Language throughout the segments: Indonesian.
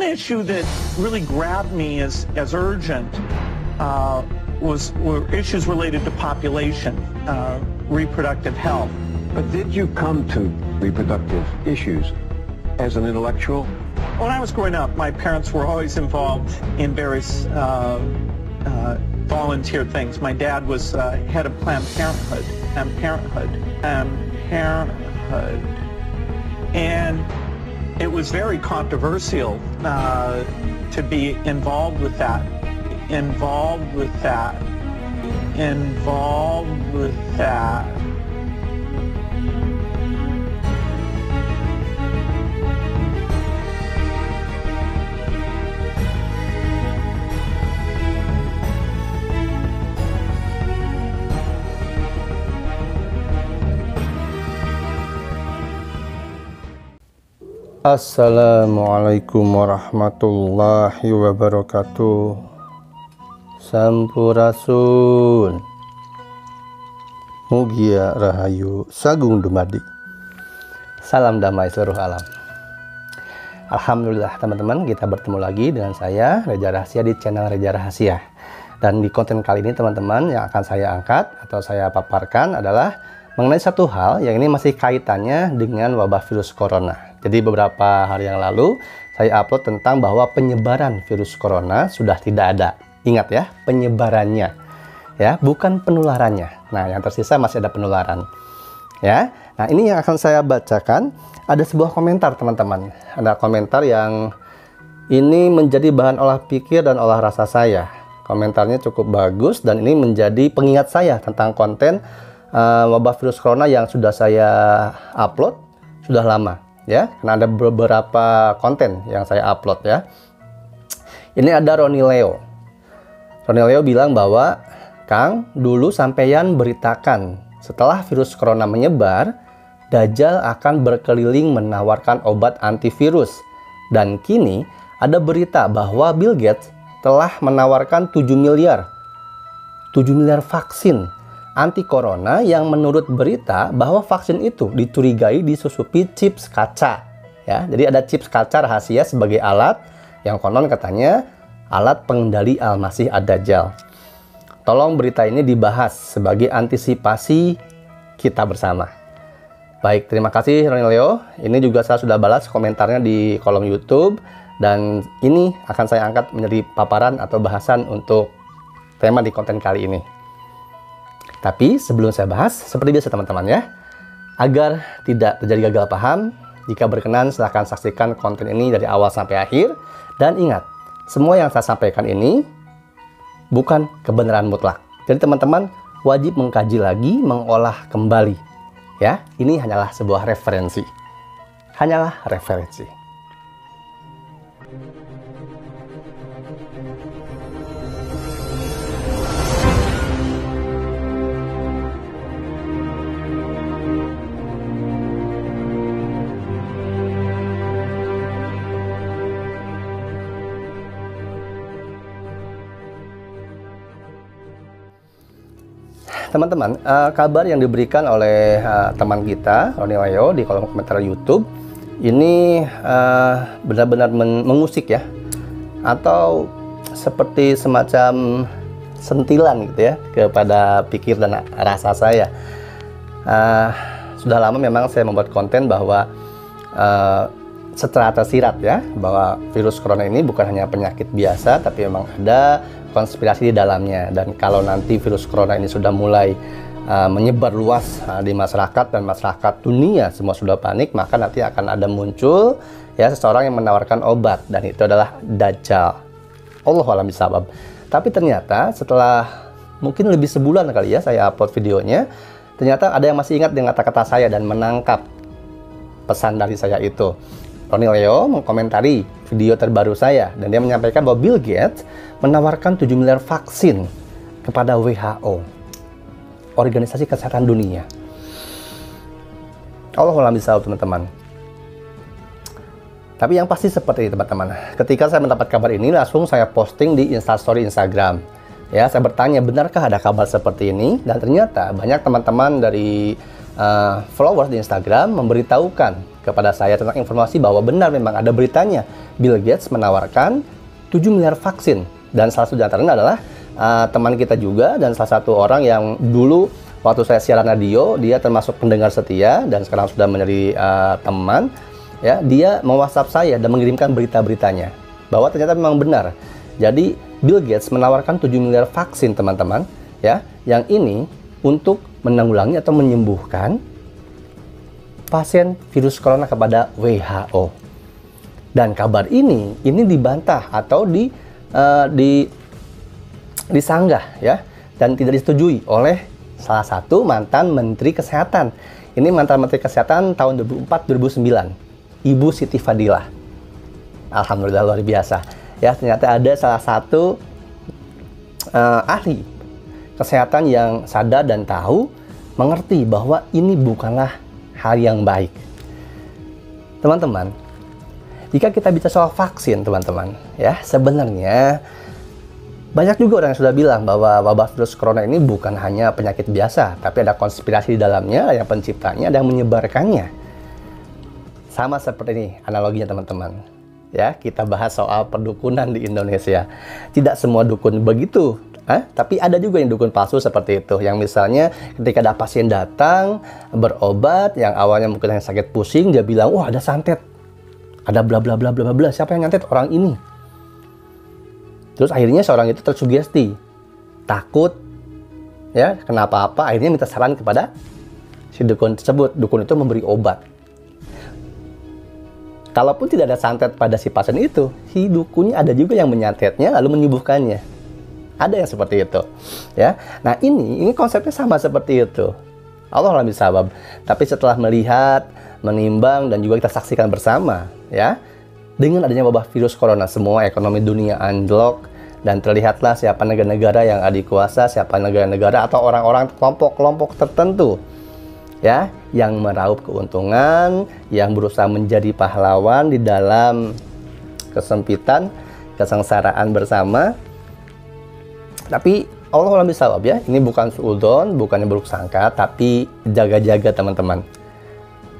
issue that really grabbed me as urgent were issues related to population, reproductive health. But did you come to reproductive issues as an intellectual? When I was growing up, my parents were always involved in various volunteer things. My dad was head of Planned Parenthood, and it was very controversial to be involved with that. Assalamualaikum warahmatullahi wabarakatuh. Sampurasun, Mugia Rahayu Sagung Dumadi. Salam damai seluruh alam. Alhamdulillah teman-teman, kita bertemu lagi dengan saya Reza Rahasia di channel Reza Rahasia. Dan di konten kali ini teman-teman, yang akan saya angkat atau saya paparkan adalah mengenai satu hal yang ini masih kaitannya dengan wabah virus corona. Jadi beberapa hari yang lalu saya upload tentang bahwa penyebaran virus corona sudah tidak ada. Ingat ya, penyebarannya ya, bukan penularannya. Nah, yang tersisa masih ada penularan. Ya. Nah, ini yang akan saya bacakan. Ada sebuah komentar teman-teman. Ada komentar yang ini menjadi bahan olah pikir dan olah rasa saya. Komentarnya cukup bagus dan ini menjadi pengingat saya tentang konten wabah virus corona yang sudah saya upload sudah lama. Ya, karena ada beberapa konten yang saya upload ya. Ini ada Roni Leo. Roni Leo bilang bahwa, Kang, dulu sampeyan beritakan setelah virus corona menyebar, Dajjal akan berkeliling menawarkan obat antivirus. Dan kini ada berita bahwa Bill Gates telah menawarkan 7 miliar vaksin anti corona yang menurut berita bahwa vaksin itu dicurigai disusupi chips kaca ya. Jadi ada chips kaca rahasia sebagai alat yang konon katanya alat pengendali Al-Masih Ad-Dajjal. Tolong berita ini dibahas sebagai antisipasi kita bersama. Baik, terima kasih Roni Leo. Ini juga saya sudah balas komentarnya di kolom YouTube dan ini akan saya angkat menjadi paparan atau bahasan untuk tema di konten kali ini. Tapi sebelum saya bahas, seperti biasa teman-teman ya, agar tidak terjadi gagal paham, jika berkenan silahkan saksikan konten ini dari awal sampai akhir. Dan ingat, semua yang saya sampaikan ini bukan kebenaran mutlak. Jadi teman-teman wajib mengkaji lagi, mengolah kembali. Ya, ini hanyalah sebuah referensi. Hanyalah referensi. Teman-teman, kabar yang diberikan oleh teman kita, Roni Leo, di kolom komentar YouTube, ini benar-benar mengusik ya, atau seperti semacam sentilan gitu ya, kepada pikir dan rasa saya. Sudah lama memang saya membuat konten bahwa secara tersirat ya, bahwa virus corona ini bukan hanya penyakit biasa, tapi memang ada konspirasi di dalamnya. Dan kalau nanti virus corona ini sudah mulai menyebar luas di masyarakat dan masyarakat dunia semua sudah panik, maka nanti akan ada muncul ya seseorang yang menawarkan obat, dan itu adalah Dajjal. Allahu a'lam bishawab. Tapi ternyata setelah mungkin lebih sebulan kali ya saya upload videonya, ternyata ada yang masih ingat dengan kata-kata saya dan menangkap pesan dari saya itu. Roni Leo mengkomentari video terbaru saya dan dia menyampaikan bahwa Bill Gates menawarkan 7 miliar vaksin kepada WHO, Organisasi Kesehatan Dunia. Allahu a'lam bishawab teman-teman. Tapi yang pasti seperti ini teman-teman. Ketika saya mendapat kabar ini, langsung saya posting di Instastory Instagram. Ya, saya bertanya, benarkah ada kabar seperti ini? Dan ternyata banyak teman-teman dari followers di Instagram memberitahukan kepada saya tentang informasi bahwa benar memang ada beritanya Bill Gates menawarkan 7 miliar vaksin. Dan salah satu di antaranya adalah teman kita juga, dan salah satu orang yang dulu waktu saya siaran radio, dia termasuk pendengar setia dan sekarang sudah menjadi teman. Ya, dia me-WhatsApp saya dan mengirimkan berita-beritanya bahwa ternyata memang benar. Jadi Bill Gates menawarkan 7 miliar vaksin, teman-teman, ya, yang ini untuk menanggulangi atau menyembuhkan pasien virus corona kepada WHO. Dan kabar ini dibantah atau disanggah, ya, dan tidak disetujui oleh salah satu mantan Menteri Kesehatan. Ini mantan Menteri Kesehatan tahun 2004-2009, Ibu Siti Fadilah. Alhamdulillah, luar biasa. Ya, ternyata ada salah satu ahli kesehatan yang sadar dan tahu, mengerti bahwa ini bukanlah hal yang baik. Teman-teman, jika kita bicara soal vaksin, teman-teman, ya, sebenarnya banyak juga orang yang sudah bilang bahwa wabah virus corona ini bukan hanya penyakit biasa, tapi ada konspirasi di dalamnya, yang penciptanya, ada yang menyebarkannya. Sama seperti ini analoginya, teman-teman. Ya, kita bahas soal perdukunan di Indonesia. Tidak semua dukun begitu, tapi ada juga yang dukun palsu seperti itu. Yang misalnya ketika ada pasien datang berobat, yang awalnya mungkin hanya sakit pusing, dia bilang, wah, ada santet, ada bla bla bla bla bla. Siapa yang nyantet? Orang ini. Terus akhirnya seorang itu tersugesti, takut, ya, kenapa-apa, akhirnya minta saran kepada si dukun tersebut. Dukun itu memberi obat. Kalaupun tidak ada santet pada si pasien itu, si dukunnya ada juga yang menyantetnya lalu menyembuhkannya. Ada yang seperti itu, ya. Nah, ini konsepnya sama seperti itu. Allah alam bisawab. Tapi setelah melihat, menimbang, dan juga kita saksikan bersama, ya, dengan adanya wabah virus corona, semua ekonomi dunia anjlok, dan terlihatlah siapa negara-negara yang adik kuasa, siapa negara-negara atau orang-orang kelompok-kelompok tertentu, ya, yang meraup keuntungan, yang berusaha menjadi pahlawan di dalam kesempitan, kesengsaraan bersama. Tapi Allah alam bisawab, ya, ini bukan suudzon, bukannya buruk sangka, tapi jaga-jaga, teman-teman.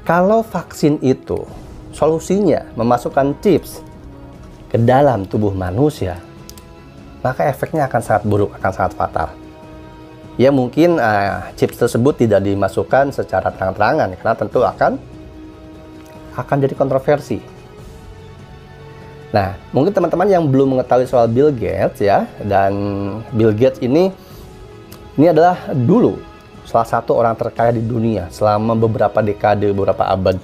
Kalau vaksin itu solusinya memasukkan chips ke dalam tubuh manusia, maka efeknya akan sangat buruk, akan sangat fatal. Ya, mungkin chips tersebut tidak dimasukkan secara terang-terangan, karena tentu akan jadi kontroversi. Nah, mungkin teman-teman yang belum mengetahui soal Bill Gates, ya, dan Bill Gates ini adalah dulu salah satu orang terkaya di dunia selama beberapa dekade, beberapa abad.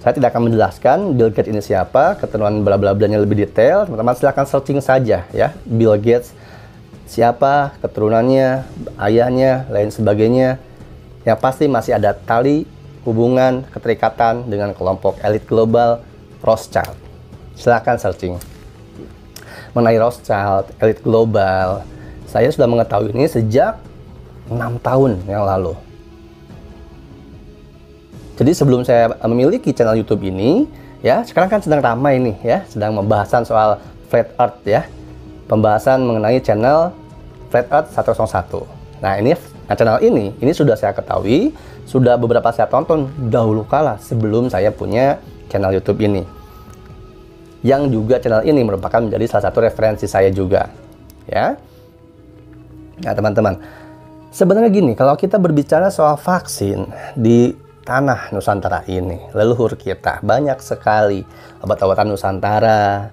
Saya tidak akan menjelaskan Bill Gates ini siapa, keterangan bla-bla-blanya lebih detail. Teman-teman silahkan searching saja, ya, Bill Gates siapa, keturunannya, ayahnya, lain sebagainya. Yang pasti masih ada tali hubungan, keterikatan dengan kelompok elit global Rothschild. Silahkan searching mengenai Rothschild, elit global. Saya sudah mengetahui ini sejak 6 tahun yang lalu. Jadi sebelum saya memiliki channel YouTube ini, ya, sekarang kan sedang ramai nih, ya, sedang pembahasan soal Flat Earth, ya, pembahasan mengenai channel Flat Earth 101. Nah, channel ini sudah saya ketahui, sudah beberapa saya tonton dahulu kala sebelum saya punya channel YouTube ini. Yang juga channel ini merupakan menjadi salah satu referensi saya juga, ya. Nah, teman-teman, sebenarnya gini, kalau kita berbicara soal vaksin di tanah Nusantara ini, leluhur kita banyak sekali obat-obatan Nusantara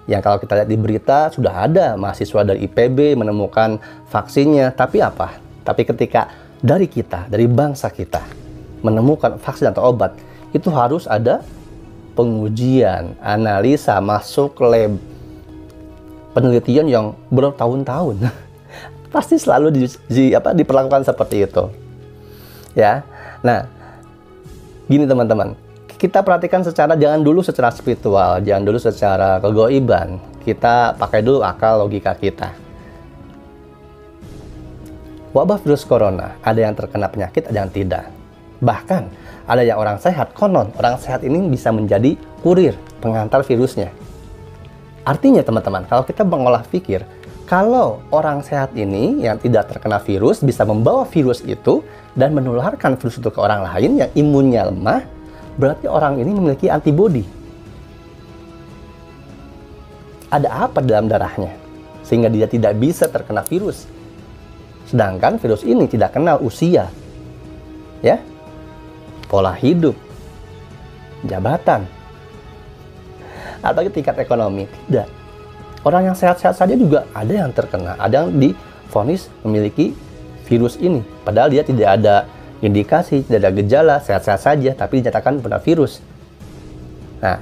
yang kalau kita lihat di berita sudah ada mahasiswa dari IPB menemukan vaksinnya. Tapi apa? Tapi ketika dari kita, dari bangsa kita menemukan vaksin atau obat, itu harus ada pengujian, analisa, masuk lab, penelitian yang bertahun-tahun. Pasti selalu diperlakukan seperti itu, ya. Nah, gini teman-teman, kita perhatikan jangan dulu secara spiritual, jangan dulu secara kegoiban. Kita pakai dulu akal logika kita. Wabah virus corona, ada yang terkena penyakit, ada yang tidak. Bahkan ada yang orang sehat, konon orang sehat ini bisa menjadi kurir, pengantar virusnya. Artinya teman-teman, kalau kita mengolah pikir, kalau orang sehat ini yang tidak terkena virus bisa membawa virus itu dan menularkan virus itu ke orang lain yang imunnya lemah, berarti orang ini memiliki antibodi. Ada apa dalam darahnya sehingga dia tidak bisa terkena virus? Sedangkan virus ini tidak kenal usia, ya, pola hidup, jabatan, atau tingkat ekonomi. Tidak. Orang yang sehat-sehat saja juga ada yang terkena, ada yang divonis memiliki virus ini. Padahal dia tidak ada indikasi, tidak ada gejala, sehat-sehat saja, tapi dinyatakan kena virus. Nah,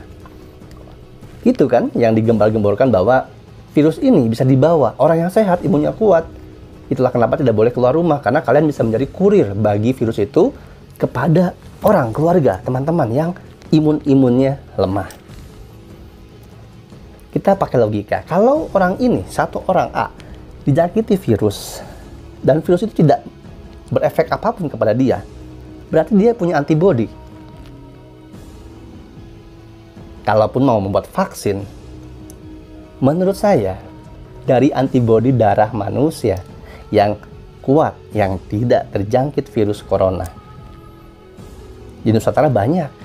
itu kan yang digembar-gemborkan bahwa virus ini bisa dibawa. Orang yang sehat, imunnya kuat. Itulah kenapa tidak boleh keluar rumah, karena kalian bisa menjadi kurir bagi virus itu kepada orang, keluarga, teman-teman yang imunnya lemah. Kita pakai logika, kalau orang ini, satu orang A, dijangkiti virus, dan virus itu tidak berefek apapun kepada dia, berarti dia punya antibodi. Kalaupun mau membuat vaksin, menurut saya, dari antibodi darah manusia yang kuat, yang tidak terjangkit virus corona, di Nusantara banyak.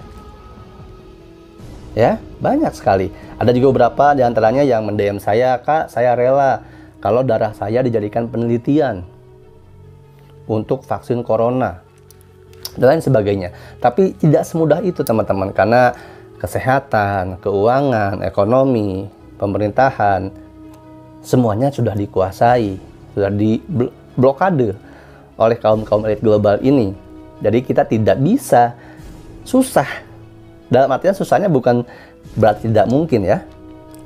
Ya, banyak sekali. Ada juga beberapa di antaranya yang mendm saya, Kak, saya rela kalau darah saya dijadikan penelitian untuk vaksin corona dan lain sebagainya. Tapi tidak semudah itu, teman-teman, karena kesehatan, keuangan, ekonomi, pemerintahan, semuanya sudah dikuasai, sudah diblokade oleh kaum-kaum elit global ini. Jadi kita tidak bisa, susah. Dalam artian susahnya bukan berarti tidak mungkin, ya.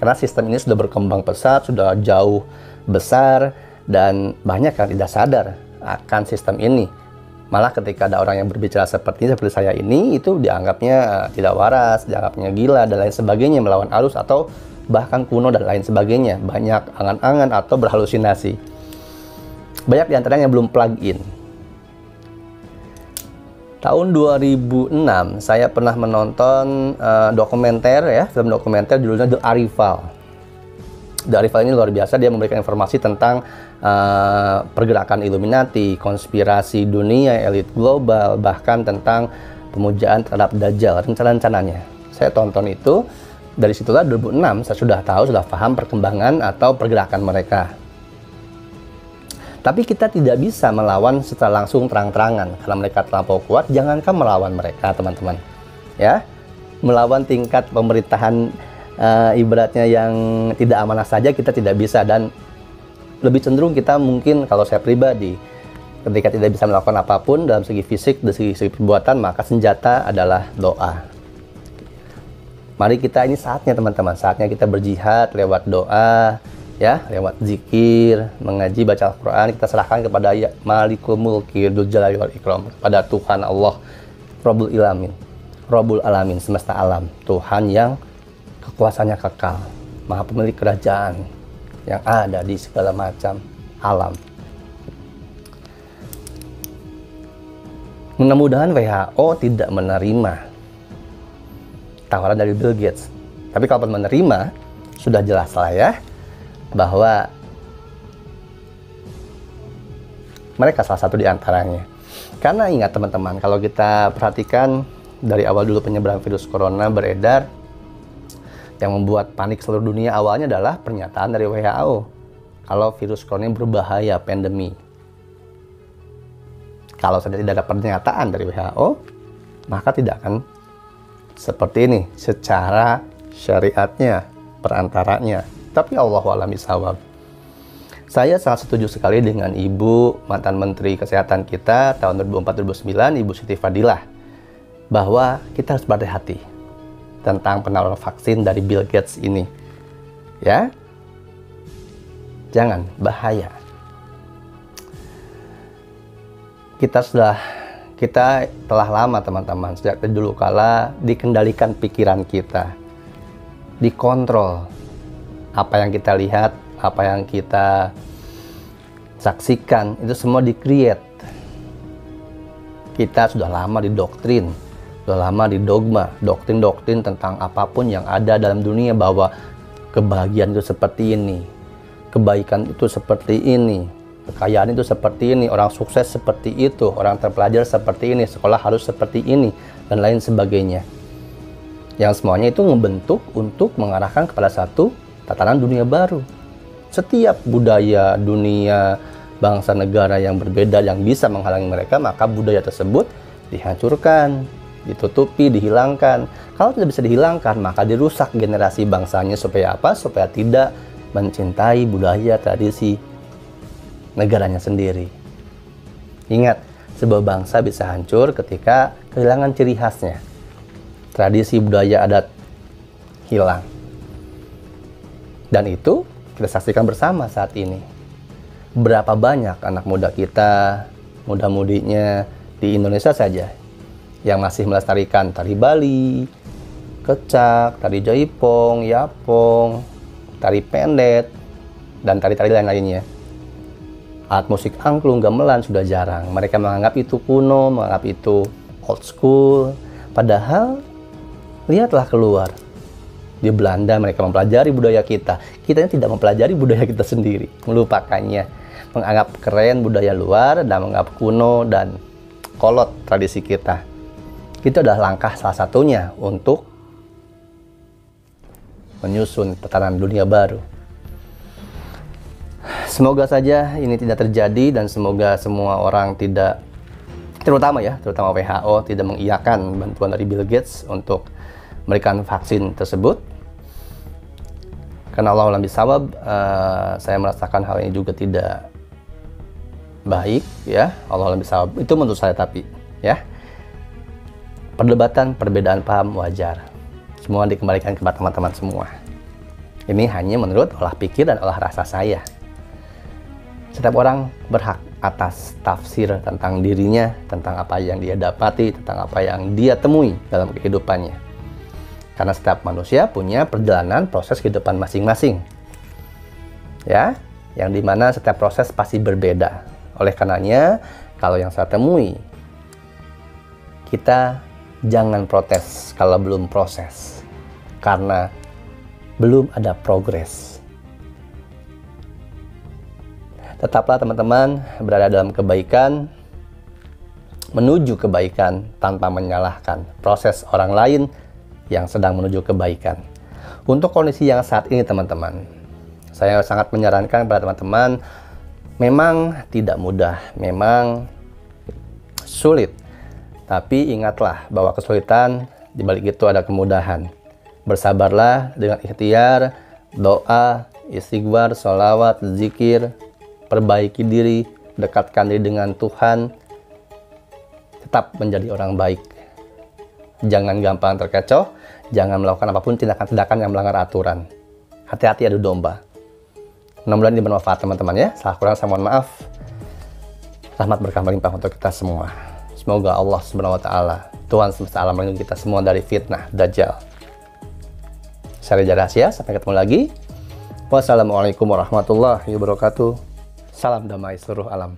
Karena sistem ini sudah berkembang pesat, sudah jauh besar, dan banyak yang tidak sadar akan sistem ini. Malah ketika ada orang yang berbicara seperti saya ini, itu dianggapnya tidak waras, dianggapnya gila, dan lain sebagainya, melawan arus atau bahkan kuno dan lain sebagainya. Banyak angan-angan atau berhalusinasi. Banyak di antaranya yang belum plug in. Tahun 2006 saya pernah menonton dokumenter, ya, film dokumenter judulnya The Arrival. The Arrival ini luar biasa, dia memberikan informasi tentang pergerakan Illuminati, konspirasi dunia, elit global, bahkan tentang pemujaan terhadap Dajjal, rencana-rencananya. Saya tonton itu, dari situlah 2006 saya sudah tahu, sudah paham perkembangan atau pergerakan mereka. Tapi kita tidak bisa melawan secara langsung terang-terangan karena mereka terlampau kuat. Jangankan melawan mereka, teman-teman, ya, melawan tingkat pemerintahan ibaratnya yang tidak amanah saja kita tidak bisa. Dan lebih cenderung kita mungkin, kalau saya pribadi, ketika tidak bisa melakukan apapun dalam segi fisik, dari segi perbuatan, maka senjata adalah doa. Mari kita, ini saatnya, teman-teman, saatnya kita berjihad lewat doa, ya, lewat zikir, mengaji, baca Al-Quran. Kita serahkan kepada Malikul Mulki Dzul Jalali wal Ikram, kepada Tuhan Allah Rabbul Alamin, semesta alam, Tuhan yang kekuasaannya kekal, Maha pemilik kerajaan yang ada di segala macam alam. Mudah-mudahan WHO tidak menerima tawaran dari Bill Gates. Tapi kalau menerima, sudah jelas lah, ya, bahwa mereka salah satu di antaranya. Karena ingat, teman-teman, kalau kita perhatikan dari awal dulu penyebaran virus corona beredar, yang membuat panik seluruh dunia awalnya adalah pernyataan dari WHO kalau virus corona berbahaya, pandemi. Kalau saja tidak ada pernyataan dari WHO, maka tidak akan seperti ini secara syariatnya, perantaranya. Tapi Allahu a'lam bishawab. Saya sangat setuju sekali dengan Ibu mantan Menteri Kesehatan kita tahun 2004-2009, Ibu Siti Fadilah, bahwa kita harus berhati-hati tentang penawaran vaksin dari Bill Gates ini, ya. Jangan, bahaya. Kita telah lama, teman-teman, sejak dulu kala dikendalikan pikiran kita, dikontrol. Apa yang kita lihat, apa yang kita saksikan, itu semua di-create. Kita sudah lama didoktrin, sudah lama didogma, doktrin-doktrin tentang apapun yang ada dalam dunia, bahwa kebahagiaan itu seperti ini, kebaikan itu seperti ini, kekayaan itu seperti ini, orang sukses seperti itu, orang terpelajar seperti ini, sekolah harus seperti ini, dan lain sebagainya. Yang semuanya itu membentuk untuk mengarahkan kepada satu tatanan dunia baru. Setiap budaya, dunia, bangsa negara yang berbeda yang bisa menghalangi mereka, maka budaya tersebut dihancurkan, ditutupi, dihilangkan. Kalau tidak bisa dihilangkan, maka dirusak generasi bangsanya. Supaya apa? Supaya tidak mencintai budaya, tradisi negaranya sendiri. Ingat, sebuah bangsa bisa hancur ketika kehilangan ciri khasnya. Tradisi, budaya, adat hilang. Dan itu kita saksikan bersama saat ini. Berapa banyak anak muda kita, muda-mudinya di Indonesia saja yang masih melestarikan tari Bali, kecak, tari jaipong, yapong, tari pendet, dan tari-tari lain-lainnya. Alat musik angklung, gamelan sudah jarang. Mereka menganggap itu kuno, menganggap itu old school. Padahal, lihatlah keluar. Di Belanda mereka mempelajari budaya kita. Kita tidak mempelajari budaya kita sendiri. Melupakannya. Menganggap keren budaya luar dan menganggap kuno dan kolot tradisi kita. Itu adalah langkah salah satunya untuk menyusun tatanan dunia baru. Semoga saja ini tidak terjadi dan semoga semua orang tidak, terutama WHO tidak mengiyakan bantuan dari Bill Gates untuk memberikan vaksin tersebut. Karena Allah alam bisawab, saya merasakan hal ini juga tidak baik, ya. Allah alam bisawab itu menurut saya, tapi ya, perdebatan, perbedaan paham wajar. Semua dikembalikan kepada teman-teman semua. Ini hanya menurut olah pikir dan olah rasa saya. Setiap orang berhak atas tafsir tentang dirinya, tentang apa yang dia dapati, tentang apa yang dia temui dalam kehidupannya. Karena setiap manusia punya perjalanan proses kehidupan masing-masing. Ya, yang dimana setiap proses pasti berbeda. Oleh karenanya, kalau yang saya temui, kita jangan protes kalau belum proses. Karena belum ada progres. Tetaplah teman-teman berada dalam kebaikan, menuju kebaikan tanpa menyalahkan proses orang lain yang sedang menuju kebaikan. Untuk kondisi yang saat ini teman-teman, saya sangat menyarankan kepada teman-teman, memang tidak mudah, memang sulit. Tapi ingatlah bahwa kesulitan di balik itu ada kemudahan. Bersabarlah dengan ikhtiar, doa, istighfar, sholawat, zikir, perbaiki diri, dekatkan diri dengan Tuhan, tetap menjadi orang baik. Jangan gampang terkecoh, jangan melakukan apapun tindakan-tindakan yang melanggar aturan. Hati-hati adu domba. Mudah-mudahan ini bermanfaat teman-teman ya. Salah kurang saya mohon maaf. Rahmat berkah melimpah untuk kita semua. Semoga Allah Subhanahu wa taala, Tuhan semesta alam, melindungi kita semua dari fitnah Dajjal. Saya Reza Rahsia, sampai ketemu lagi. Wassalamualaikum warahmatullahi wabarakatuh. Salam damai seluruh alam.